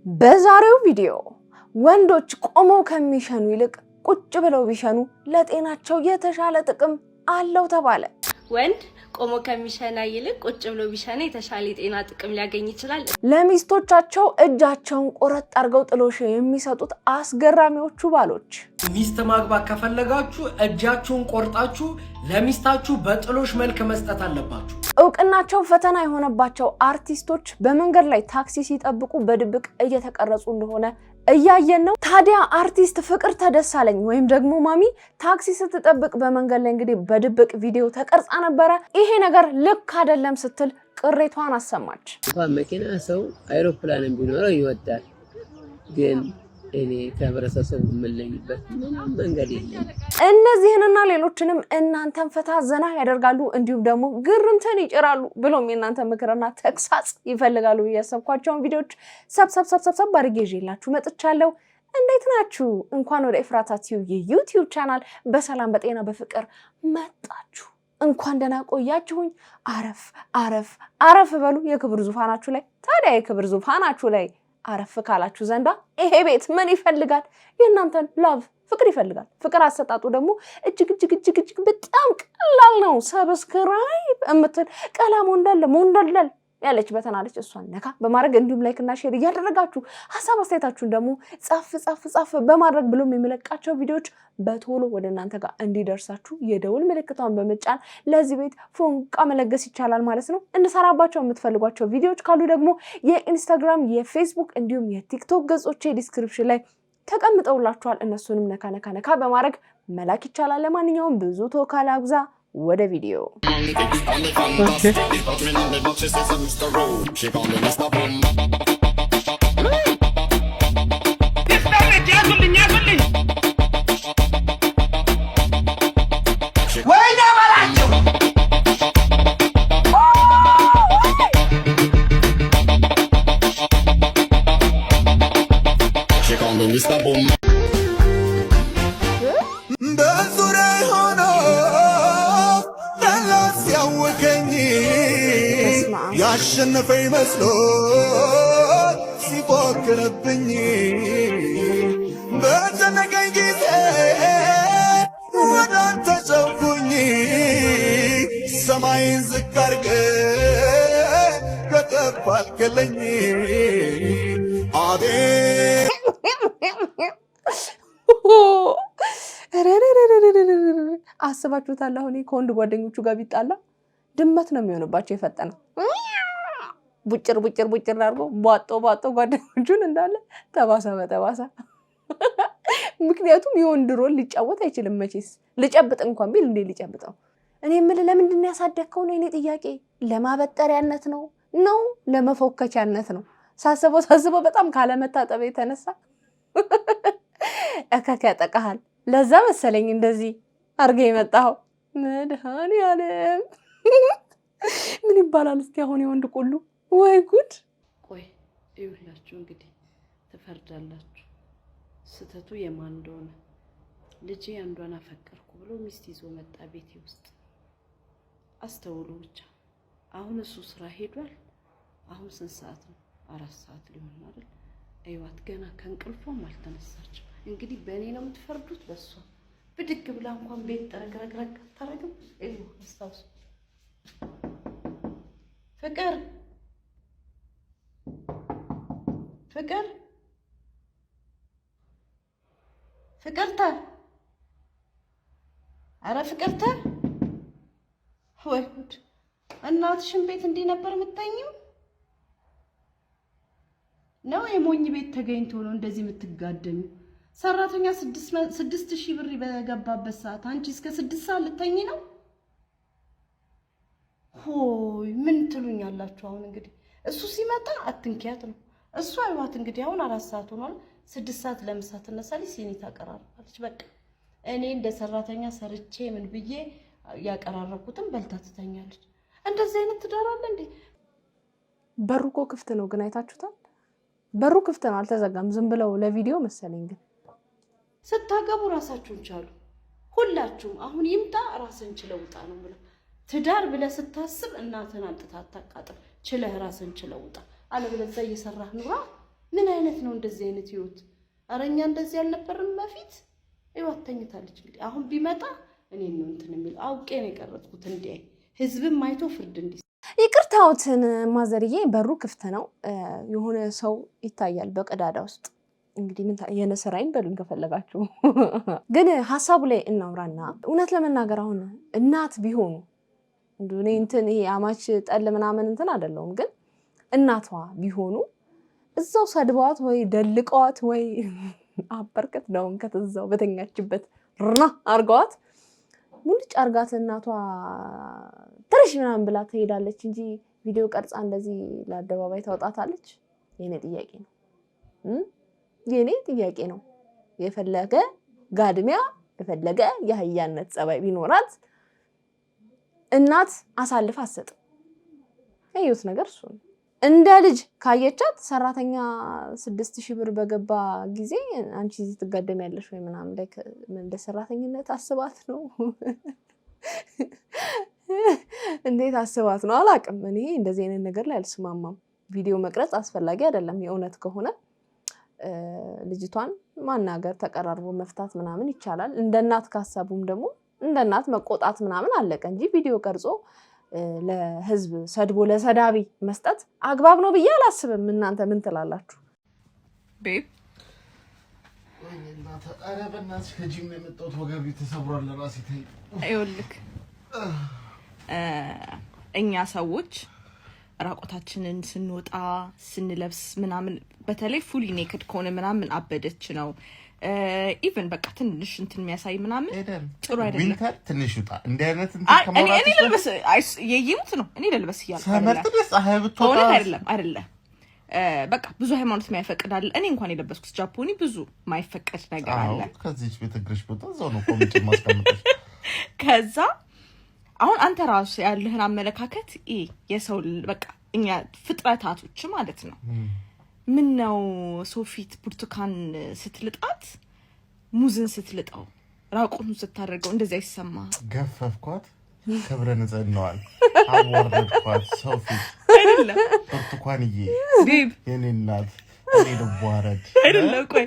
በዛሬው ቪዲዮ ወንዶች ቆመው ከሚሸኑ ይልቅ ቁጭ ብለው ቢሸኑ ለጤናቸው የተሻለ ጥቅም አለው ተባለ። ወንድ ቆሞ ከሚሸና ይልቅ ቁጭ ብሎ ቢሸና የተሻለ ጤና ጥቅም ሊያገኝ ይችላል። ለሚስቶቻቸው እጃቸውን ቆረጥ አርገው ጥሎሽ የሚሰጡት አስገራሚዎቹ ባሎች። ሚስት ማግባት ከፈለጋችሁ እጃችሁን ቆርጣችሁ ለሚስታችሁ በጥሎሽ መልክ መስጠት አለባችሁ። እውቅናቸው ፈተና የሆነባቸው አርቲስቶች በመንገድ ላይ ታክሲ ሲጠብቁ በድብቅ እየተቀረጹ እንደሆነ እያየን ነው። ታዲያ አርቲስት ፍቅርተ ደሳለኝ ወይም ደግሞ ማሚ ታክሲ ስትጠብቅ በመንገድ ላይ እንግዲህ በድብቅ ቪዲዮ ተቀርጻ ነበረ። ይሄ ነገር ልክ አይደለም ስትል ቅሬቷን አሰማች። መኪና ሰው አይሮፕላንም ቢኖረው ይወዳል፣ ግን እኔ ከህብረተሰቡ የምለይበት ምንም መንገድ የለም። እነዚህንና ሌሎችንም እናንተን ፈታ ዘና ያደርጋሉ እንዲሁም ደግሞ ግርምትን ይጭራሉ ብሎም የእናንተ ምክርና ተግሳጽ ይፈልጋሉ ያሰብኳቸውን ቪዲዮዎች ሰብሰብ አድርጌ ይዤላችሁ መጥቻለሁ። እንዴት ናችሁ? እንኳን ወደ ኤፍራታ ቲዩብ የዩቲዩብ ቻናል በሰላም በጤና በፍቅር መጣችሁ። እንኳን ደህና ቆያችሁኝ። አረፍ በሉ የክብር ዙፋናችሁ ላይ። ታዲያ የክብር ዙፋናችሁ ላይ አረፍ ካላችሁ ዘንዳ ይሄ ቤት ምን ይፈልጋል? የእናንተን ላቭ ፍቅር ይፈልጋል። ፍቅር አሰጣጡ ደግሞ እጅግ በጣም ቀላል ነው። ሰብስክራይብ እምትል ቀላሙ ሞንደል ያለች በተናለች እሷን ነካ በማድረግ እንዲሁም ላይክ እና ሼር እያደረጋችሁ ሀሳብ አስተያየታችሁን ደግሞ ጻፍ በማድረግ ብሎም የሚለቃቸው ቪዲዮዎች በቶሎ ወደ እናንተ ጋር እንዲደርሳችሁ የደውል ምልክቷን በመጫን ለዚህ ቤት ፎንቃ መለገስ ይቻላል ማለት ነው። እንሰራባቸው የምትፈልጓቸው ቪዲዮዎች ካሉ ደግሞ የኢንስታግራም፣ የፌስቡክ እንዲሁም የቲክቶክ ገጾቼ ዲስክሪፕሽን ላይ ተቀምጠውላችኋል። እነሱንም ነካ በማድረግ መላክ ይቻላል። ለማንኛውም ብዙ ቶካላ አብዛ ወደ ቪዲዮ ያሸነፈኝ መስሎ ሲፎክርብኝ በተነገኝ ጊዜ ወደ አንተ ጨውኩኝ። ሰማይን ዝቅ አድርገህ ከተፍ አልክልኝ። አቤት አስባችሁታል? አሁን ከወንድ ጓደኞቹ ጋር ቢጣላ ድመት ነው የሚሆንባቸው። የፈጠነው ቡጭር አድርጎ ቧጦ ጓደኞቹን እንዳለ ተባሳ በተባሳ። ምክንያቱም የወንድ ሮል ሊጫወት አይችልም መቼስ። ልጨብጥ እንኳን ቢል እንዴ ሊጨብጠው? እኔ የምልህ ለምንድን ነው ያሳደግከው ነው የኔ ጥያቄ። ለማበጠሪያነት ነው ለመፎከቻነት ነው? ሳስበው በጣም ካለመታጠብ የተነሳ እከክ ያጠቃሃል። ለዛ መሰለኝ እንደዚህ አርገ የመጣው። መድኃኒዓለም ምን ይባላል እስቲ አሁን የወንድ ቁሉ? ወይ ጉድ! ቆይ ይኸውላችሁ እንግዲህ ትፈርዳላችሁ ስተቱ የማን እንደሆነ። ልጄ አንዷን አፈቀርኩ ብሎ ሚስት ይዞ መጣ ቤቴ ውስጥ። አስተውሉ ብቻ። አሁን እሱ ስራ ሄዷል። አሁን ስንት ሰዓት ነው? 4 ሰዓት ሊሆን አይደል? አይዋት ገና ከእንቅልፏም አልተነሳችም። እንግዲህ በእኔ ነው የምትፈርዱት? በሷ ብድግ ብላ እንኳን ቤት ጠረግረግረግ አታረግም። እዩ አስታውሱ። ፍቅርተ አረ ፍቅርተ፣ ወይ ጉድ! እናትሽን ቤት እንዲህ ነበር የምትተኝው ነው? የሞኝ ቤት ተገኝቶ ነው እንደዚህ የምትጋደሙ? ሰራተኛ 6000 ብር በገባበት ሰዓት አንቺ እስከ 6 ሰዓት ልተኝ ነው? ሆይ ምን ትሉኛላችሁ? አሁን እንግዲህ እሱ ሲመጣ አትንኪያት ነው። እሱ አይዋት እንግዲህ አሁን 4 ሰዓት ሆኗል። 6 ሰዓት ለምሳ ትነሳለች፣ ሲኒ ታቀራርባለች። በቃ እኔ እንደ ሰራተኛ ሰርቼ ምን ብዬ ያቀራረብኩትን በልታ ትተኛለች። እንደዚህ አይነት ትዳር አለ እንዴ? በሩ እኮ ክፍት ነው ግን አይታችሁታል? በሩ ክፍት ነው፣ አልተዘጋም። ዝም ብለው ለቪዲዮ መሰለኝ። ግን ስታገቡ ራሳችሁን ቻሉ ሁላችሁም። አሁን ይምጣ ራስን ችለው ውጣ ነው ብለው ትዳር ብለህ ስታስብ እናትን አምጥታ አታቃጥል። ችለህ ራስን ችለው ውጣ። አለበለዚያ እየሰራህ ኑራ ምን አይነት ነው እንደዚህ አይነት ህይወት? አረኛ እንደዚህ ያልነበረም በፊት ህይወት ተኝታለች። እንግዲህ አሁን ቢመጣ እኔ ነው እንትን የሚል አውቄ ነው የቀረጥኩት እንዴ ህዝብም አይቶ ፍርድ እንዲ ይቅርታውትን ማዘርዬ በሩ ክፍት ነው። የሆነ ሰው ይታያል በቀዳዳ ውስጥ። እንግዲህ ምን የነሰራይን በሉን ከፈለጋችሁ። ግን ሐሳቡ ላይ እናውራና እውነት ለመናገር አሁን እናት ቢሆኑ እንደኔ እንትን ይሄ አማች ጠል ምናምን እንትን አይደለም፣ ግን እናቷ ቢሆኑ እዛው ሰድባዋት ወይ ደልቀዋት ወይ አበርከት ነው ከተዛው በተኛችበት ርና አርጋዋት ሙልጭ አርጋት እናቷ ትርሽ ምናምን ብላ ትሄዳለች እንጂ ቪዲዮ ቀርጻ እንደዚህ ለአደባባይ ታውጣታለች? የኔ ጥያቄ ነው። የኔ ጥያቄ ነው። የፈለገ ጋድሚያ የፈለገ የህያነት ጸባይ ቢኖራት እናት አሳልፍ አሰጥ አይዩት ነገር እሱ ነው። እንደ ልጅ ካየቻት ሰራተኛ 6000 ብር በገባ ጊዜ አንቺ እዚህ ትጋደሚያለሽ ወይ ምናምን ላይ እንደ ሰራተኝነት አስባት ነው እንዴት አስባት ነው አላቅም። እኔ እንደዚህ አይነት ነገር ላይ አልስማማም። ቪዲዮ መቅረጽ አስፈላጊ አይደለም። የእውነት ከሆነ ልጅቷን ማናገር ተቀራርቦ መፍታት ምናምን ይቻላል። እንደ እናት ካሰቡም ደግሞ እንደ እናት መቆጣት ምናምን አለቀ እንጂ ቪዲዮ ቀርጾ ለህዝብ ሰድቦ ለሰዳቢ መስጠት አግባብ ነው ብዬ አላስብም። እናንተ ምን ትላላችሁ? ቤብ ወይኔና ተቀረበናስ ከጂም ነው የመጣሁት። ወገቤ ተሰብሯል። ለራሴ ታይ አይወልክ እኛ ሰዎች ራቆታችንን ስንወጣ ስንለብስ ምናምን በተለይ ፉሊ ኔክድ ከሆነ ምናምን አበደች ነው ኢቭን በቃ ትንሽ እንትን የሚያሳይ ምናምን ጥሩ አይደለም። ዊንተር ትንሽ ውጣ እንደ አይነት እንትን ከመውጣት እኔ ልልበስ የይሙት ነው እኔ ልልበስ ይያል ሰመርተስ አህብቶታ አይደለም በቃ ብዙ ሃይማኖት የማይፈቅዳል። እኔ እንኳን የለበስኩት ጃፖኒ ብዙ ማይፈቀድ ነገር አለ። ከዚህች ቤተ ግርሽ ቦታ እዛው ነው ኮሚቴ ማስቀመጥሽ። ከዛ አሁን አንተ ራሱ ያለህን አመለካከት የሰው በቃ እኛ ፍጥረታቶች ማለት ነው። ምን ነው ሶፊት ብርቱካን ስትልጣት ሙዝን ስትልጣው ራቁን ስታደርገው እንደዚህ አይሰማ? ገፈፍኳት ክብረ ንጽህናዋን አዋረድኳት ሶፊት አይደለም ብርቱካንዬ ቤብ የኔ እናት እኔ ደቧረድ አይደለም። ቆይ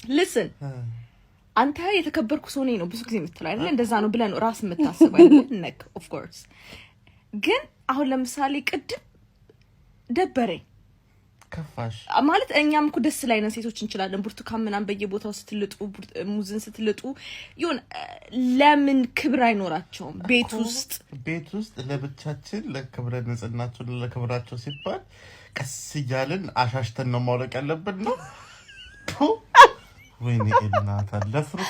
ልስን አንተ የተከበርኩ ሰው ነኝ ነው ብዙ ጊዜ የምትለው አይደል? እንደዛ ነው ብለን ራስ የምታስበው አይደል? ነክ ኦፍ ኮርስ። ግን አሁን ለምሳሌ ቅድም ደበረኝ ከፋሽ ማለት እኛም እኮ ደስ ላይ ነን ሴቶች እንችላለን። ብርቱካን ምናምን በየቦታው ስትልጡ ሙዝን ስትልጡ ይሁን ለምን ክብር አይኖራቸውም? ቤት ውስጥ ለብቻችን ለክብረ ንጽህናችን ለክብራቸው ሲባል ቀስ እያልን አሻሽተን ነው ማውለቅ ያለብን ነው። ወይኔ እናት አለፍሩ።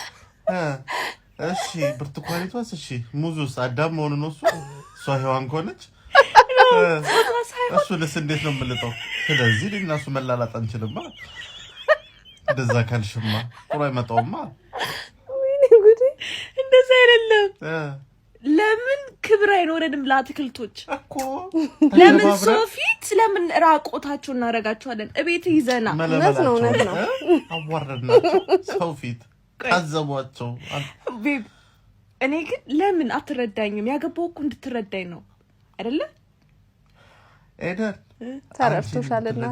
እሺ ብርቱካኒቷስ እሺ ሙዙስ አዳም መሆኑ ነው እሷ ሔዋን ከሆነች እሱንስ እንዴት ነው የምልጠው? ስለዚህ እነሱ መላላጥ አንችልማ። እንደዛ ካልሽማ ጥሩ አይመጣውማ። ወይኔ ጉዴ! እንደዛ አይደለም። ለምን ክብር አይኖረንም ለአትክልቶች እኮ? ለምን ሶፊት ለምን ራቆታቸው እናረጋቸዋለን? እቤት ይዘና እውነት ነው አዋረድናቸው። ሶፊት አዘቧቸው። ቤብ እኔ ግን ለምን አትረዳኝም? ያገባው እኮ እንድትረዳኝ ነው አይደለ? ኤደር ተረፍቶሻልና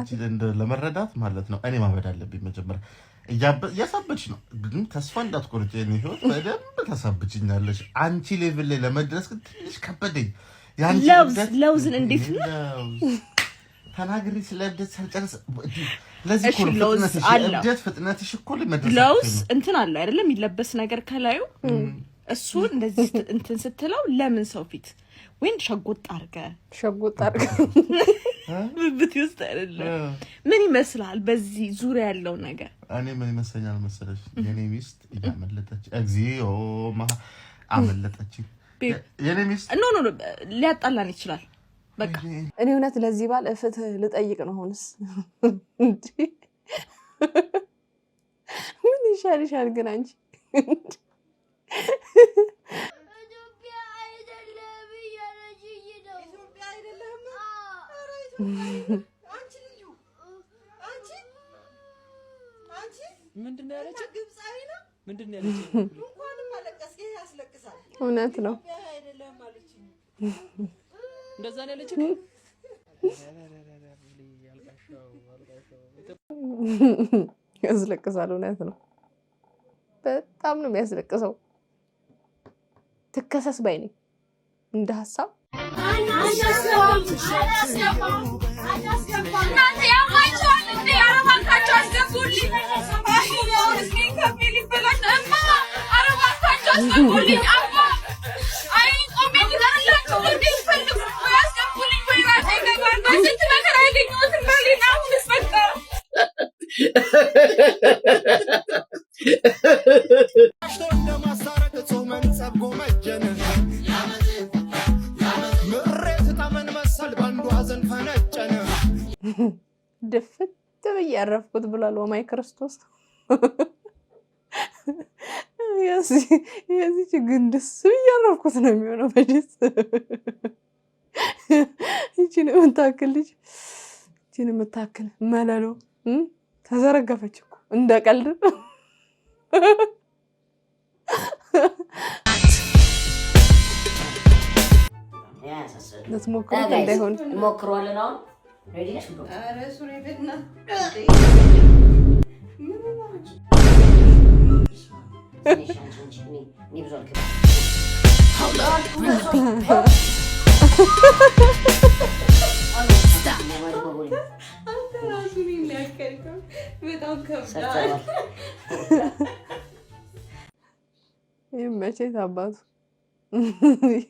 ለመረዳት ማለት ነው። እኔ ማበድ አለብኝ መጀመሪያ። እያሳበች ነው ግን ተስፋ እንዳትቆርጪ። የኔ ህይወት በደንብ ተሳብችኛለሽ። አንቺ ሌቭል ላይ ለመድረስ ግን ትንሽ ከበደኝ። ለውዝን እንዴት ነው ተናግሪ ስለ እብደት ሳልጨርስ ለዚህ እኮ እብደት ፍጥነትሽ እኮ መድረስ ለውዝ እንትን አለ አይደለም? የሚለበስ ነገር ከላዩ እሱ እንደዚህ እንትን ስትለው ለምን ሰው ፊት ወይን ሸጎጥ አርገ ብብት ውስጥ አይደለም? ምን ይመስላል በዚህ ዙሪያ ያለው ነገር? እኔ ምን ይመስለኛል መሰለሽ? የኔ ሚስት እያመለጠች እግዚኦ አመለጠች። የኔ ሚስት ኖ ሊያጣላን ይችላል። በቃ እኔ እውነት ለዚህ ባል ፍትህ ልጠይቅ ነው። ሆነስ ምን ይሻልሻል ግን አንቺ? ምንድነው ያለች? ግብጻዊ ነው ምንድነው ያለች? እንኳንም አለቀስ ይሄ ያስለቅሳል። እውነት ነው አይደለም ማለች። እንደዛ ነው ያለች። ያስለቅሳል። እውነት ነው፣ በጣም ነው የሚያስለቅሰው። ትከሰስ ባይ ነኝ እንደ ሀሳብ ድፍት ብዬ ያረፍኩት ብሏል። ወማይ ክርስቶስ የዚህ ግን ደስ ብዬ ያረፍኩት ነው የሚሆነው። በደስ ይቺን የምታክል ልጅ ይቺን የምታክል መለሎ ተዘረገፈች እኮ እንደ ቀልድ። ልትሞክሩት እንዳይሆን ሞክሯለን። አሁን ይመቼት አባቱ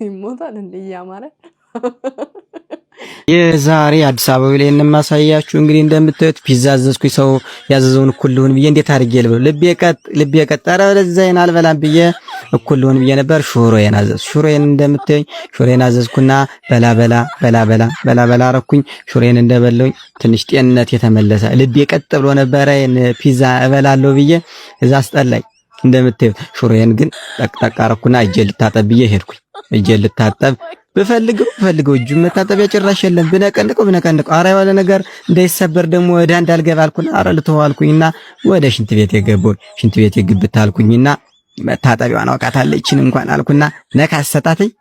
ይሞታል እንደ እያማረ የዛሬ አዲስ አበባ ላይ እንማሳያችሁ። እንግዲህ እንደምታዩት ፒዛ አዘዝኩኝ። ሰው ያዘዘውን እኩል ልሁን ብዬ እንዴት አድርጌ ልብለው ልቤ ቀጠረ። ለዛይን አልበላም ብዬ እኩል ልሁን ብዬ ነበር። ሹሮዬን አዘዝኩ። ሹሮዬን እንደምታዩኝ ሹሮዬን አዘዝኩና በላ አረኩኝ። ሹሮዬን እንደበለውኝ ትንሽ ጤንነት የተመለሰ ልቤ ቀጥ ብሎ ነበረ። ፒዛ እበላለሁ ብዬ እዛ አስጠላኝ። እንደምታዩት ሹሮዬን ግን ጠቅጠቅ አረኩና እጄን ልታጠብ ብዬ ሄድኩኝ። እጄን ልታጠብ ብፈልገው እጁ መታጠቢያ ጭራሽ የለም። ብነቀንቀው አረ ያለ ነገር እንዳይሰበር ደግሞ ወደ አንድ አልገባ አልኩና አረ ልተው አልኩኝና ወደ ሽንት ቤት የገባው ሽንት ቤት የግብት አልኩኝና መታጠቢያዋን አውቃታለችን እንኳን አልኩና ነካ ሰጣተኝ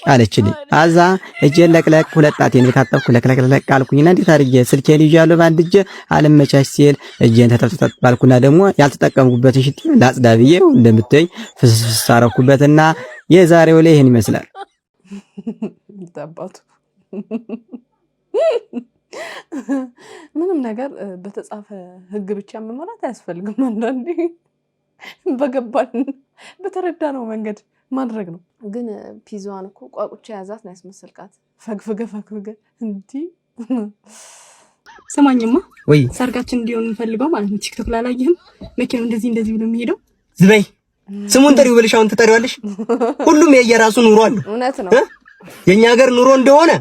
አለችልኝ። አዛ እጄን ለቅለቅ ሁለት ጣቴን የታጠብኩ ለቅለቅ አልኩኝና እንዴት አድርጌ ስልኬን ይዣለሁ ባንድ እጄ አልመቻች ሲል እጄን ተጠጥጠጥ ባልኩና ደግሞ ያልተጠቀምኩበትን ሽንት ላጽዳ ብዬ እንደምትይ ፍስፍስ አረኩበትና የዛሬው ላይ ይሄን ይመስላል። ተባቱ ምንም ነገር በተጻፈ ህግ ብቻ መመራት አያስፈልግም። አንዳንዴ በገባን በተረዳነው መንገድ ማድረግ ነው። ግን ፒዛዋን እኮ ቋቁቻ ያዛት ነው ያስመሰልካት። ፈግፍገ እንዲ ሰማኝማ ወይ ሰርጋችን እንዲሆን እንፈልገው ማለት ነው። ቲክቶክ ላይ አላየህም? መኪናው እንደዚህ ብሎ የሚሄደው ዝበይ ስሙን ጥሪው ብለሽ አሁን ትጠሪዋለሽ። ሁሉም የየራሱ ኑሮ አለው። እውነት ነው። የኛ ሀገር ኑሮ እንደሆነ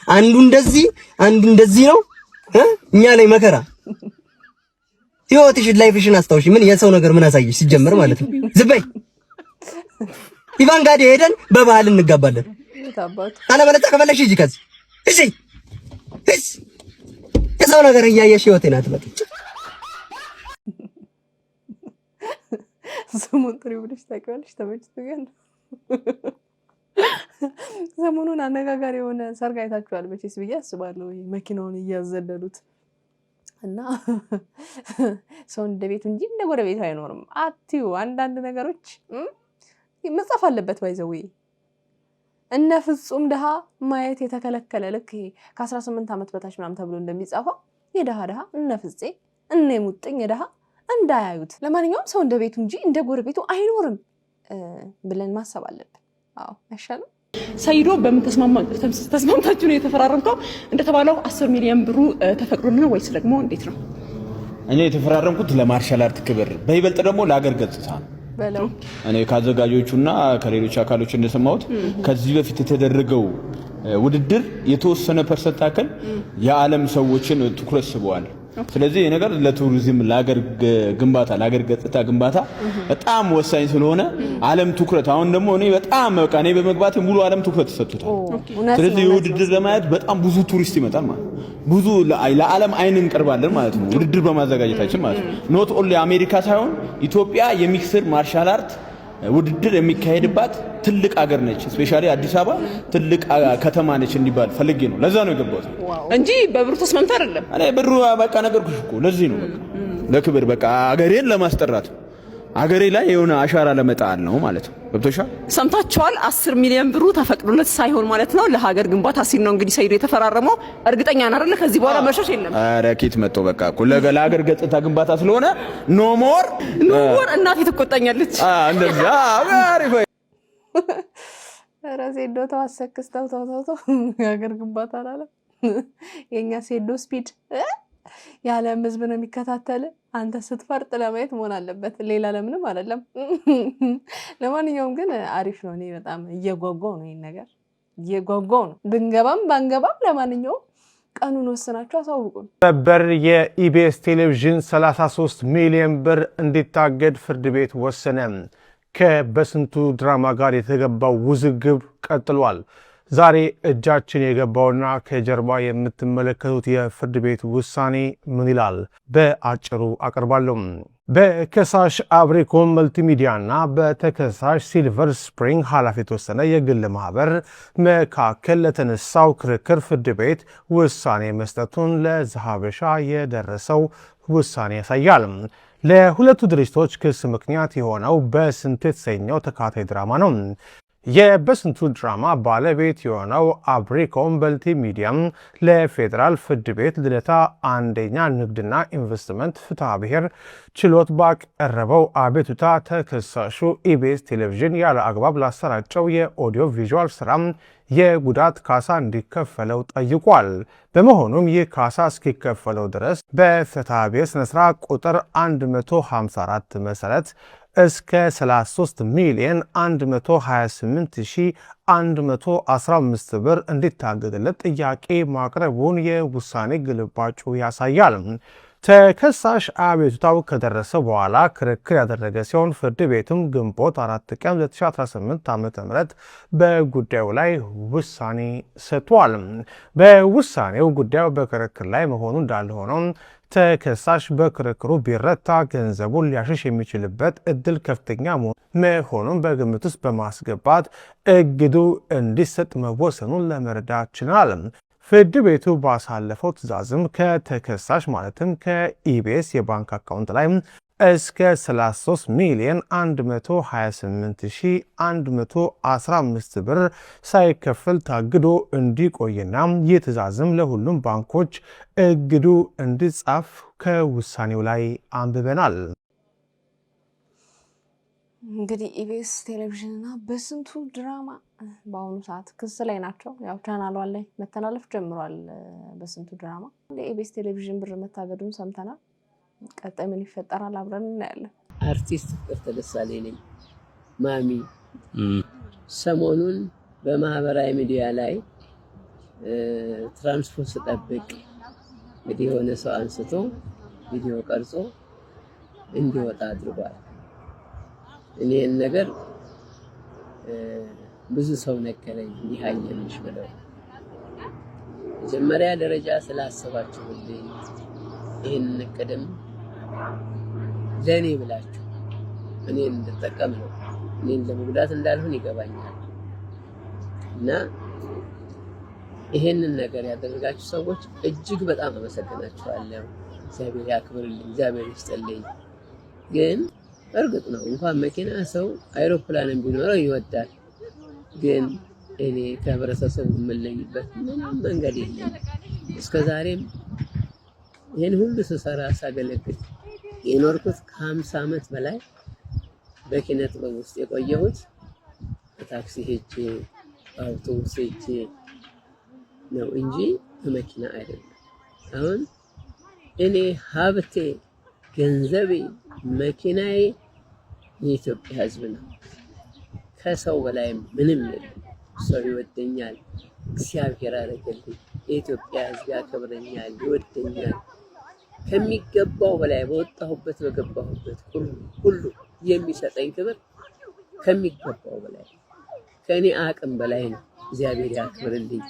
አንዱ እንደዚህ ነው። እኛ ላይ መከራ ህይወትሽ ላይፍሽን አስታውሽ። ምን የሰው ነገር ምን አሳየሽ ሲጀመር ማለት ነው። ዝበይ ኢቫን ጋር ሄደን በባህል እንጋባለን። አለበለዚያ ከፈለግሽ ሂጂ ከዚህ እሺ የሰው ነገር እያየሽ ህይወቴን አትበጥጭ። ሰሞኑን ጥሪው ብለሽ ታውቂዋለሽ? ተመችቶኛል። ሰሞኑን አነጋጋሪ የሆነ ሰርግ አይታችኋል መቼስ ብዬ አስባለሁ። መኪናውን እያዘለሉት እና ሰው እንደ ቤቱ እንጂ እንደ ጎረቤቱ አይኖርም አትዩ። አንዳንድ ነገሮች መጻፍ አለበት። ባይዘው እነ ፍጹም ድሃ ማየት የተከለከለ ልክ ከ18 ዓመት በታች ምናምን ተብሎ እንደሚጻፈው የድሃ እነ ፍፄ እነ ሙጥኝ ድሃ እንዳያዩት። ለማንኛውም ሰው እንደ ቤቱ እንጂ እንደ ጎረቤቱ አይኖርም ብለን ማሰብ አለብን። አዎ አይሻልም? ሰይዶ በምን ተስማምታችሁ ነው የተፈራረምከው? እንደተባለው 10 ሚሊዮን ብሩ ተፈቅዶልን ነው ወይስ ደግሞ እንዴት ነው? እኔ የተፈራረምኩት ለማርሻል አርት ክብር፣ በይበልጥ ደግሞ ለሀገር ገጽታ ነው። እኔ ካዘጋጆቹና ከሌሎች አካሎች እንደሰማሁት ከዚህ በፊት የተደረገው ውድድር የተወሰነ ፐርሰንት አከል የዓለም ሰዎችን ትኩረት ስበዋል። ስለዚህ ይሄ ነገር ለቱሪዝም፣ ለሀገር ግንባታ፣ ለሀገር ገጽታ ግንባታ በጣም ወሳኝ ስለሆነ ዓለም ትኩረት አሁን ደግሞ እኔ በጣም በቃ እኔ በመግባቴ ሙሉ ዓለም ትኩረት ተሰጥቷል። ስለዚህ የውድድር ለማየት በጣም ብዙ ቱሪስት ይመጣል ማለት ብዙ ለዓለም አይን እንቀርባለን ማለት ነው ውድድር በማዘጋጀታችን ማለት ነው። ኖት ኦንሊ አሜሪካ ሳይሆን ኢትዮጵያ የሚክስድ ማርሻል አርት ውድድር የሚካሄድባት ትልቅ ሀገር ነች። ስፔሻሊ አዲስ አበባ ትልቅ ከተማ ነች እንዲባል ፈልጌ ነው። ለዛ ነው የገባሁት እንጂ በብሩ ተስማምታ አይደለም። እኔ ብሩ በቃ ነገርኩሽ እኮ ለዚህ ነው በቃ ለክብር በቃ አገሬን ለማስጠራት አገሬ ላይ የሆነ አሻራ ለመጣል ነው ማለት ነው። ገብቶሻል? ሰምታችኋል። 10 ሚሊዮን ብሩ ተፈቅዶለት ሳይሆን ማለት ነው ለሀገር ግንባታ ሲል ነው እንግዲህ ሰይዶ የተፈራረመው። እርግጠኛ ነን አይደል? ከዚህ በኋላ መሸሽ የለም። ኧረ ኬት መጥቶ በቃ ለሀገር ገጽታ ግንባታ ስለሆነ ኖ ሞር እናቴ ትቆጣኛለች። እንደዛ አሪፍ። ኧረ ሴዶ ተዋሰክስተው ተው የሀገር ግንባታ አላለ የኛ ሴዶ ስፒድ ያለ ህዝብ ነው የሚከታተል። አንተ ስትፈርጥ ለማየት መሆን አለበት፣ ሌላ ለምንም አይደለም። ለማንኛውም ግን አሪፍ ነው። እኔ በጣም እየጓጓው ነው ይሄን ነገር እየጓጓው ነው። ብንገባም ባንገባም ለማንኛውም ቀኑን ወስናችሁ አሳውቁን። ሰበር የኢቢኤስ ቴሌቪዥን 33 ሚሊዮን ብር እንዲታገድ ፍርድ ቤት ወሰነ። ከበስንቱ ድራማ ጋር የተገባው ውዝግብ ቀጥሏል። ዛሬ እጃችን የገባውና ከጀርባ የምትመለከቱት የፍርድ ቤት ውሳኔ ምን ይላል? በአጭሩ አቀርባለሁ። በከሳሽ አብሪኮም መልቲሚዲያና በተከሳሽ ሲልቨር ስፕሪንግ ኃላፊ የተወሰነ የግል ማህበር መካከል ለተነሳው ክርክር ፍርድ ቤት ውሳኔ መስጠቱን ለዘሀበሻ የደረሰው ውሳኔ ያሳያል። ለሁለቱ ድርጅቶች ክስ ምክንያት የሆነው በስንቱ የተሰኘው ተከታታይ ድራማ ነው። የበስንቱ ድራማ ባለቤት የሆነው አብሪኮም መልቲሚዲያም ለፌዴራል ፍርድ ቤት ልደታ አንደኛ ንግድና ኢንቨስትመንት ፍትሐ ብሔር ችሎት ባቀረበው አቤቱታ ተከሳሹ ኢቢኤስ ቴሌቪዥን ያለ አግባብ ላሰራጨው የኦዲዮ ቪዥዋል ስራም የጉዳት ካሳ እንዲከፈለው ጠይቋል። በመሆኑም ይህ ካሳ እስኪከፈለው ድረስ በፍትሐ ብሔር ስነስርዓት ቁጥር 154 መሰረት እስከ 33 ሚሊዮን 128,115 ብር እንዲታገድለት ጥያቄ ማቅረቡን የውሳኔ ግልባጩ ያሳያል። ተከሳሽ አቤቱታው ከደረሰ በኋላ ክርክር ያደረገ ሲሆን ፍርድ ቤቱም ግንቦት 4 ቀን 2018 ዓ.ም በጉዳዩ ላይ ውሳኔ ሰጥቷል። በውሳኔው ጉዳዩ በክርክር ላይ መሆኑ እንዳለ ሆነው ተከሳሽ በክርክሩ ቢረታ ገንዘቡን ሊያሸሽ የሚችልበት እድል ከፍተኛ መሆኑን በግምት ውስጥ በማስገባት እግዱ እንዲሰጥ መወሰኑን ለመረዳት ችለናል። ፍርድ ቤቱ ባሳለፈው ትዕዛዝም ከተከሳሽ ማለትም ከኢቢኤስ የባንክ አካውንት ላይ እስከ 33 ሚሊዮን 128,115 ብር ሳይከፈል ታግዶ እንዲቆይና ይህ ትዕዛዝም ለሁሉም ባንኮች እግዱ እንዲጻፍ ከውሳኔው ላይ አንብበናል። እንግዲህ ኢቢኤስ ቴሌቪዥንና በስንቱ ድራማ በአሁኑ ሰዓት ክስ ላይ ናቸው። ያው ቻናሏ ላይ መተላለፍ ጀምሯል። በስንቱ ድራማ ለኢቢኤስ ቴሌቪዥን ብር መታገዱን ሰምተናል። ቀጣይ ምን ይፈጠራል አብረን እናያለን። አርቲስት ፍቅርተ ደሳለኝ ነኝ ማሚ። ሰሞኑን በማህበራዊ ሚዲያ ላይ ትራንስፖርት ስጠብቅ እንግዲህ የሆነ ሰው አንስቶ ቪዲዮ ቀርጾ እንዲወጣ አድርጓል። እኔን ነገር ብዙ ሰው ነገረኝ እንዲህ አየንሽ ብለው። መጀመሪያ ደረጃ ስላሰባችሁልኝ ይህን ቅድም ለኔ ብላችሁ እኔን እንድጠቀም ነው፣ እኔን ለመጉዳት እንዳልሆን ይገባኛል። እና ይሄንን ነገር ያደረጋችሁ ሰዎች እጅግ በጣም አመሰግናችኋለሁ። እግዚአብሔር ያክብርልኝ፣ እግዚአብሔር ይስጥልኝ። ግን እርግጥ ነው እንኳን መኪና ሰው አይሮፕላንም ቢኖረው ይወዳል። ግን እኔ ከህብረተሰቡ የምለይበት ምንም መንገድ የለም። እስከዛሬም ይሄን ሁሉ ስሰራ ሳገለግል የኖርኩት ከ50 ዓመት በላይ በኪነ ጥበብ ውስጥ የቆየሁት በታክሲ ሄጄ በአውቶቡስ ሄጄ ነው እንጂ በመኪና አይደለም። አሁን እኔ ሀብቴ፣ ገንዘቤ፣ መኪናዬ የኢትዮጵያ ሕዝብ ነው። ከሰው በላይ ምንም የለም። ሰው ይወደኛል፣ እግዚአብሔር አደረገልኝ። የኢትዮጵያ ሕዝብ ያከብረኛል፣ ይወደኛል። ከሚገባው በላይ በወጣሁበት በገባሁበት ሁሉ የሚሰጠኝ ክብር ከሚገባው በላይ ከኔ አቅም በላይ ነው። እግዚአብሔር ያክብርልኝ።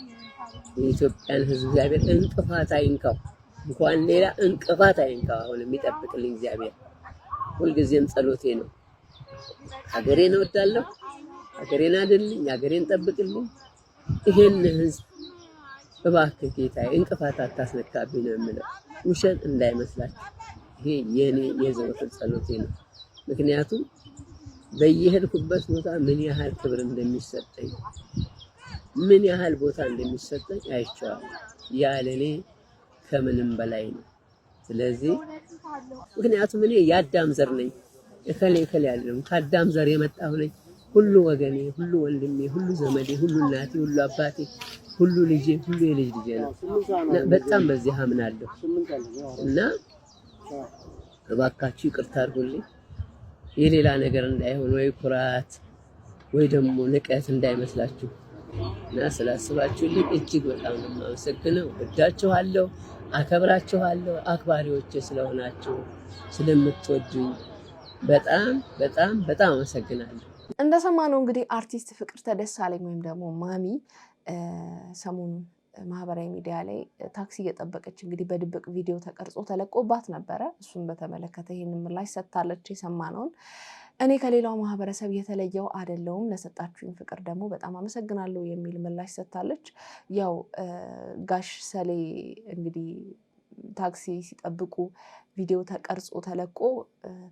የኢትዮጵያን ሕዝብ እግዚአብሔር እንቅፋት አይንካው፣ እንኳን ሌላ እንቅፋት አይንካው። አሁን የሚጠብቅልኝ እግዚአብሔር ሁልጊዜም ጸሎቴ ነው። ሀገሬን እወዳለሁ። ሀገሬን አድልኝ፣ ሀገሬን ጠብቅልኝ። ይሄን ህዝብ እባክህ ጌታዬ እንቅፋት አታስነካብኝ ነው የምለው። ውሸት እንዳይመስላችሁ። ይሄ የኔ የዘወትር ጸሎቴ ነው። ምክንያቱም በየሄድኩበት ቦታ ምን ያህል ክብር እንደሚሰጠኝ ምን ያህል ቦታ እንደሚሰጠኝ አይቼዋለሁ። ያ ለኔ ከምንም በላይ ነው። ስለዚህ ምክንያቱም እኔ የአዳም ዘር ነኝ። እከሌ አይደለም፣ ከአዳም ዘር የመጣሁ ነኝ። ሁሉ ወገኔ፣ ሁሉ ወንድሜ፣ ሁሉ ዘመዴ፣ ሁሉ እናቴ፣ ሁሉ አባቴ፣ ሁሉ ልጄ፣ ሁሉ የልጅ ልጄ ነው። በጣም በዚህ አምናለሁ እና እባካችሁ ይቅርታ አድርጉልኝ። የሌላ ነገር እንዳይሆን ወይ ኩራት ወይ ደግሞ ንቀት እንዳይመስላችሁ እና ስላስባችሁልኝ እጅግ በጣም ነው የማመሰግነው። እወዳችኋለሁ፣ አከብራችኋለሁ። አክባሪዎቼ ስለሆናችሁ ስለምትወዱኝ በጣም በጣም በጣም አመሰግናለሁ። እንደሰማነው እንግዲህ አርቲስት ፍቅርተ ደሳለኝ ወይም ደግሞ ማሚ ሰሞኑን ማህበራዊ ሚዲያ ላይ ታክሲ እየጠበቀች እንግዲህ በድብቅ ቪዲዮ ተቀርጾ ተለቆባት ነበረ። እሱን በተመለከተ ይሄንን ምላሽ ሰጥታለች። የሰማነውን እኔ ከሌላው ማህበረሰብ የተለየው አይደለሁም፣ ለሰጣችሁኝ ፍቅር ደግሞ በጣም አመሰግናለሁ የሚል ምላሽ ሰጥታለች። ያው ጋሽ ሰሌ እንግዲህ ታክሲ ሲጠብቁ ቪዲዮ ተቀርጾ ተለቆ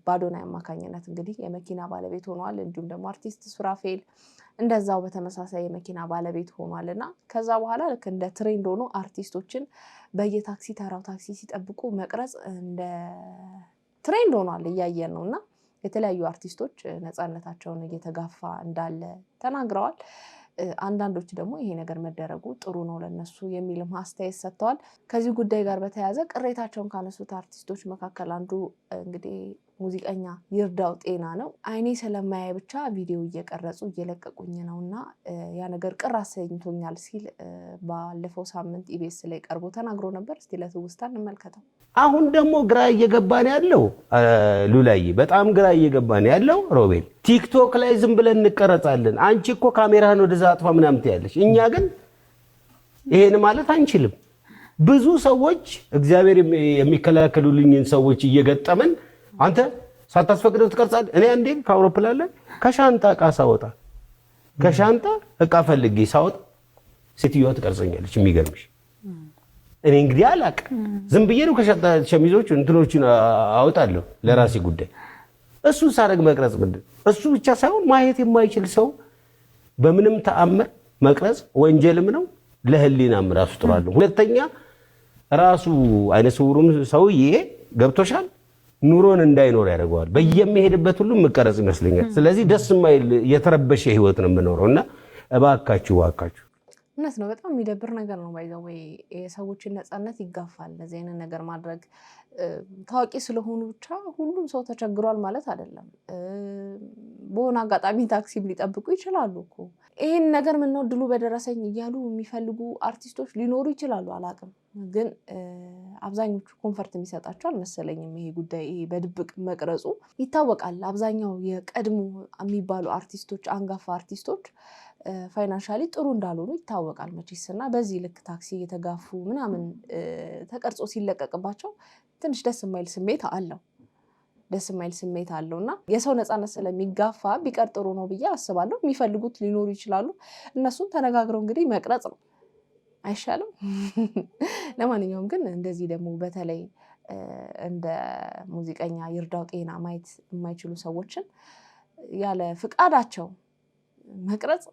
በአዶናይ አማካኝነት እንግዲህ የመኪና ባለቤት ሆኗል። እንዲሁም ደግሞ አርቲስት ሱራፌል እንደዛው በተመሳሳይ የመኪና ባለቤት ሆኗልና ከዛ በኋላ ልክ እንደ ትሬንድ ሆኖ አርቲስቶችን በየታክሲ ተራው ታክሲ ሲጠብቁ መቅረጽ እንደ ትሬንድ ሆኗል እያየን ነውና የተለያዩ አርቲስቶች ነፃነታቸውን እየተጋፋ እንዳለ ተናግረዋል። አንዳንዶች ደግሞ ይሄ ነገር መደረጉ ጥሩ ነው ለነሱ የሚልም አስተያየት ሰጥተዋል። ከዚህ ጉዳይ ጋር በተያያዘ ቅሬታቸውን ካነሱት አርቲስቶች መካከል አንዱ እንግዲህ ሙዚቀኛ ይርዳው ጤና ነው። አይኔ ስለማያይ ብቻ ቪዲዮ እየቀረጹ እየለቀቁኝ ነውና ያ ነገር ቅር አሰኝቶኛል ሲል ባለፈው ሳምንት ኢቢኤስ ላይ ቀርቦ ተናግሮ ነበር። እስቲ ለትውስታ እንመልከተው። አሁን ደግሞ ግራ እየገባን ያለው ሉላዬ፣ በጣም ግራ እየገባን ያለው ሮቤል፣ ቲክቶክ ላይ ዝም ብለን እንቀረጻለን። አንቺ እኮ ካሜራህን ወደዛ አጥፋ ምናምን ትያለሽ። እኛ ግን ይሄን ማለት አንችልም። ብዙ ሰዎች እግዚአብሔር የሚከላከሉልኝን ሰዎች እየገጠመን አንተ ሳታስፈቅደው ትቀርጻለህ። እኔ አንዴ ከአውሮፕላን ላይ ከሻንጣ እቃ ሳወጣ ከሻንጣ እቃ ፈልጌ ሳወጣ ሴትዮዋ ትቀርጸኛለች። የሚገርምሽ እኔ እንግዲህ አላውቅም፣ ዝም ብዬ ነው ከሻንጣ ሸሚዞች እንትኖችን አወጣለሁ ለራሴ ጉዳይ። እሱን ሳደርግ መቅረጽ ምንድን እሱ ብቻ ሳይሆን ማየት የማይችል ሰው በምንም ተአምር መቅረጽ ወንጀልም ነው፣ ለህሊናም ራሱ ጥሯል። ሁለተኛ ራሱ አይነ ስውሩም ሰውዬ ገብቶሻል ኑሮን እንዳይኖር ያደርገዋል። በየሚሄድበት ሁሉ መቀረጽ ይመስለኛል። ስለዚህ ደስ የማይል የተረበሸ ህይወት ነው የምኖረውና እባካችሁ እውነት ነው። በጣም የሚደብር ነገር ነው። ባይዘው የሰዎችን ነፃነት ይጋፋል። ለዚህ አይነት ነገር ማድረግ ታዋቂ ስለሆኑ ብቻ ሁሉም ሰው ተቸግሯል ማለት አይደለም። በሆነ አጋጣሚ ታክሲም ሊጠብቁ ይችላሉ እኮ። ይሄን ነገር ምን ነው ድሉ በደረሰኝ እያሉ የሚፈልጉ አርቲስቶች ሊኖሩ ይችላሉ፣ አላቅም። ግን አብዛኞቹ ኮንፈርት የሚሰጣቸው አልመሰለኝም። ይሄ ጉዳይ ይሄ በድብቅ መቅረጹ ይታወቃል። አብዛኛው የቀድሞ የሚባሉ አርቲስቶች አንጋፋ አርቲስቶች ፋይናንሻሊ ጥሩ እንዳልሆኑ ይታወቃል መቼስና በዚህ ልክ ታክሲ እየተጋፉ ምናምን ተቀርጾ ሲለቀቅባቸው ትንሽ ደስ የማይል ስሜት አለውና የሰው ነፃነት ስለሚጋፋ ቢቀር ጥሩ ነው ብዬ አስባለሁ። የሚፈልጉት ሊኖሩ ይችላሉ። እነሱም ተነጋግረው እንግዲህ መቅረጽ ነው አይሻልም? ለማንኛውም ግን እንደዚህ ደግሞ በተለይ እንደ ሙዚቀኛ ይርዳው ጤና ማየት የማይችሉ ሰዎችን ያለ ፍቃዳቸው መቅረጽ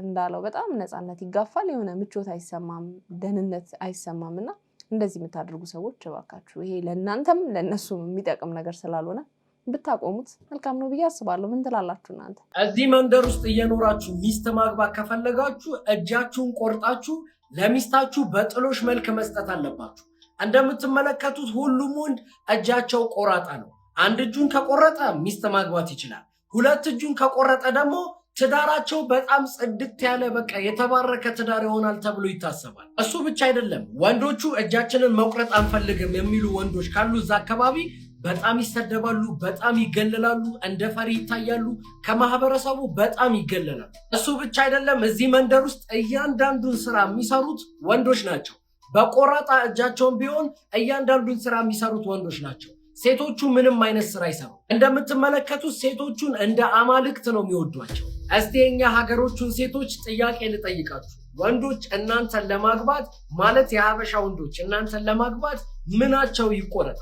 እንዳለው በጣም ነፃነት ይጋፋል። የሆነ ምቾት አይሰማም፣ ደህንነት አይሰማምና እንደዚህ የምታደርጉ ሰዎች እባካችሁ ይሄ ለእናንተም ለእነሱም የሚጠቅም ነገር ስላልሆነ ብታቆሙት መልካም ነው ብዬ አስባለሁ። ምን ትላላችሁ እናንተ? እዚህ መንደር ውስጥ እየኖራችሁ ሚስት ማግባት ከፈለጋችሁ እጃችሁን ቆርጣችሁ ለሚስታችሁ በጥሎሽ መልክ መስጠት አለባችሁ። እንደምትመለከቱት ሁሉም ወንድ እጃቸው ቆራጣ ነው። አንድ እጁን ከቆረጠ ሚስት ማግባት ይችላል። ሁለት እጁን ከቆረጠ ደግሞ ትዳራቸው በጣም ጽድት ያለ በቃ የተባረከ ትዳር ይሆናል ተብሎ ይታሰባል። እሱ ብቻ አይደለም፣ ወንዶቹ እጃችንን መቁረጥ አንፈልግም የሚሉ ወንዶች ካሉ እዛ አካባቢ በጣም ይሰደባሉ፣ በጣም ይገለላሉ፣ እንደ ፈሪ ይታያሉ፣ ከማህበረሰቡ በጣም ይገለላሉ። እሱ ብቻ አይደለም፣ እዚህ መንደር ውስጥ እያንዳንዱን ስራ የሚሰሩት ወንዶች ናቸው። በቆራጣ እጃቸውን ቢሆን እያንዳንዱን ስራ የሚሰሩት ወንዶች ናቸው። ሴቶቹ ምንም አይነት ስራ ይሰሩ። እንደምትመለከቱት ሴቶቹን እንደ አማልክት ነው የሚወዷቸው። እስቲ የኛ ሀገሮቹን ሴቶች ጥያቄ ልጠይቃችሁ። ወንዶች እናንተን ለማግባት ማለት የሀበሻ ወንዶች እናንተን ለማግባት ምናቸው ይቆረጥ?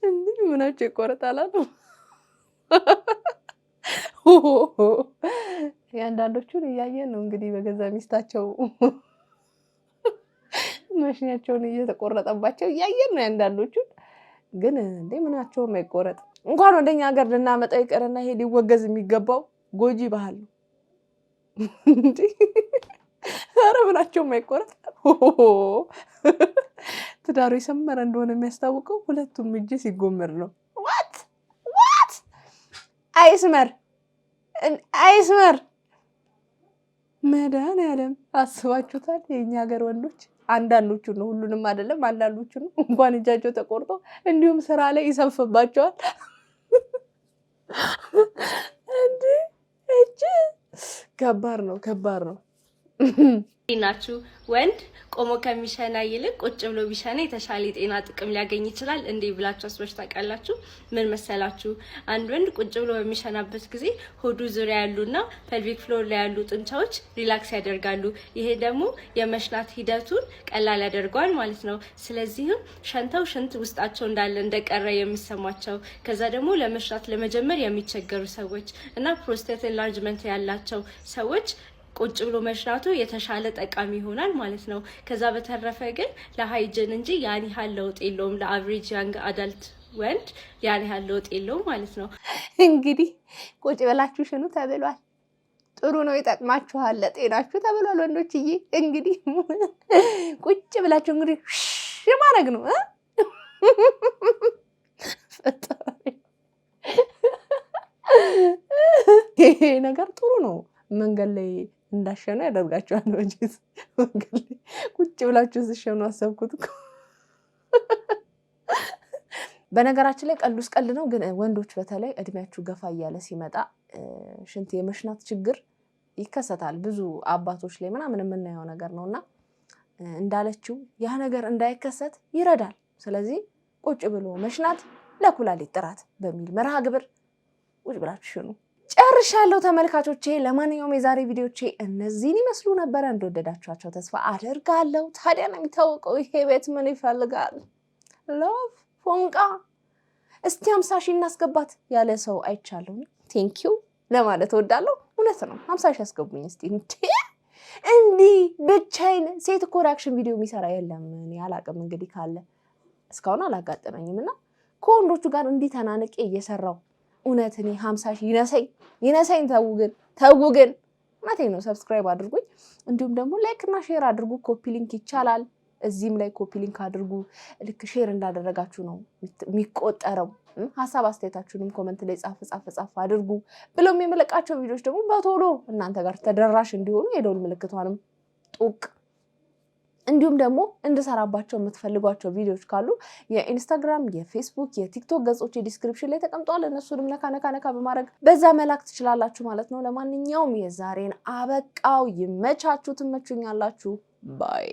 እንዴ ምናቸው ይቆረጣል አሉ። ያንዳንዶቹን እያየን ነው እንግዲህ በገዛ ሚስታቸው መሽኛቸውን እየተቆረጠባቸው እያየን ነው። ያንዳንዶቹን ግን እንዴ ምናቸው የማይቆረጥ እንኳን ወደኛ ሀገር ልናመጣው ይቀርና ይሄ ሊወገዝ የሚገባው ጎጂ ባህል ነው እንዴ። ኧረ ምናቸው የማይቆረጥ ትዳሩ የሰመረ እንደሆነ የሚያስታውቀው ሁለቱም እጅ ሲጎመር ነው። ዋት አይስመር መድኃኒዓለም አስባችሁታል? የኛ ሀገር ወንዶች አንዳንዶቹ ነው፣ ሁሉንም አይደለም፣ አንዳንዶቹ ነው እንኳን እጃቸው ተቆርጦ እንዲሁም ስራ ላይ ይሰፍባቸዋል። እንዴ እጅ ከባድ ነው። ናችሁ ወንድ ቆሞ ከሚሸና ይልቅ ቁጭ ብሎ ቢሸና የተሻለ የጤና ጥቅም ሊያገኝ ይችላል እንዴ ብላችሁ አስባችሁ ታውቃላችሁ? ምን መሰላችሁ? አንድ ወንድ ቁጭ ብሎ በሚሸናበት ጊዜ ሆዱ ዙሪያ ያሉና ፐልቪክ ፍሎር ላይ ያሉ ጡንቻዎች ሪላክስ ያደርጋሉ። ይሄ ደግሞ የመሽናት ሂደቱን ቀላል ያደርገዋል ማለት ነው። ስለዚህም ሸንተው ሽንት ውስጣቸው እንዳለ እንደቀረ የሚሰማቸው፣ ከዛ ደግሞ ለመሽናት ለመጀመር የሚቸገሩ ሰዎች እና ፕሮስቴት ኤንላርጅመንት ያላቸው ሰዎች ቁጭ ብሎ መሽናቱ የተሻለ ጠቃሚ ይሆናል ማለት ነው። ከዛ በተረፈ ግን ለሃይጅን እንጂ ያን ያህል ለውጥ የለውም። ለአቨሬጅ ያንግ አዳልት ወንድ ያን ያህል ለውጥ የለውም ማለት ነው። እንግዲህ ቁጭ ብላችሁ ሽኑ ተብሏል። ጥሩ ነው፣ ይጠቅማችኋል፣ ለጤናችሁ ተብሏል። ወንዶችዬ እንግዲህ ቁጭ ብላችሁ እንግዲህ ማድረግ ነው። ይሄ ነገር ጥሩ ነው። መንገድ ላይ እንዳሸኑ ያደርጋችኋል። ወንጀል መንገድ ላይ ቁጭ ብላችሁ ሲሸኑ አሰብኩት እኮ። በነገራችን ላይ ቀልዱስ ቀልድ ነው፣ ግን ወንዶች በተለይ እድሜያችሁ ገፋ እያለ ሲመጣ ሽንት የመሽናት ችግር ይከሰታል። ብዙ አባቶች ላይ ምናምን የምናየው ነገር ነውና እንዳለችው ያ ነገር እንዳይከሰት ይረዳል። ስለዚህ ቁጭ ብሎ መሽናት ለኩላሊት ጥራት በሚል መርሃ ግብር ቁጭ ብላችሁ ሽኑ። ጨርሻለሁ ተመልካቾቼ። ለማንኛውም የዛሬ ቪዲዮቼ እነዚህን ይመስሉ ነበረ። እንደወደዳችኋቸው ተስፋ አደርጋለሁ። ታዲያ ነው የሚታወቀው ይሄ ቤት ምን ይፈልጋል? ሎቭ ፎንቃ። እስቲ 50 ሺህ እናስገባት ያለ ሰው አይቻለሁ። ቴንኪዩ ለማለት እወዳለሁ። እውነት ነው 50 ሺህ ያስገቡኝ እስቲ። እንዲህ ብቻዬን ሴት እኮ ሪአክሽን ቪዲዮ የሚሰራ የለም። እኔ አላቅም እንግዲህ ካለ እስካሁን አላጋጠመኝም። እና ከወንዶቹ ጋር እንዲህ ተናንቄ እየሰራው እውነት እኔ 50 ሺህ ይነሰኝ። ተው ግን እውነቴን ነው። ሰብስክራይብ አድርጉኝ፣ እንዲሁም ደግሞ ላይክ እና ሼር አድርጉ። ኮፒ ሊንክ ይቻላል። እዚህም ላይ ኮፒ ሊንክ አድርጉ። ልክ ሼር እንዳደረጋችሁ ነው የሚቆጠረው። ሀሳብ አስተያየታችሁንም ኮመንት ላይ ጻፍ አድርጉ። ብሎም የምለቃቸው ቪዲዮዎች ደግሞ በቶሎ እናንተ ጋር ተደራሽ እንዲሆኑ የደውል ምልክቷንም ጡቅ እንዲሁም ደግሞ እንድሰራባቸው የምትፈልጓቸው ቪዲዮዎች ካሉ የኢንስታግራም፣ የፌስቡክ፣ የቲክቶክ ገጾች ዲስክሪፕሽን ላይ ተቀምጠዋል። እነሱንም ነካ በማድረግ በዛ መላክ ትችላላችሁ ማለት ነው። ለማንኛውም የዛሬን አበቃው። ይመቻችሁ፣ ትመቹኛላችሁ። ባይ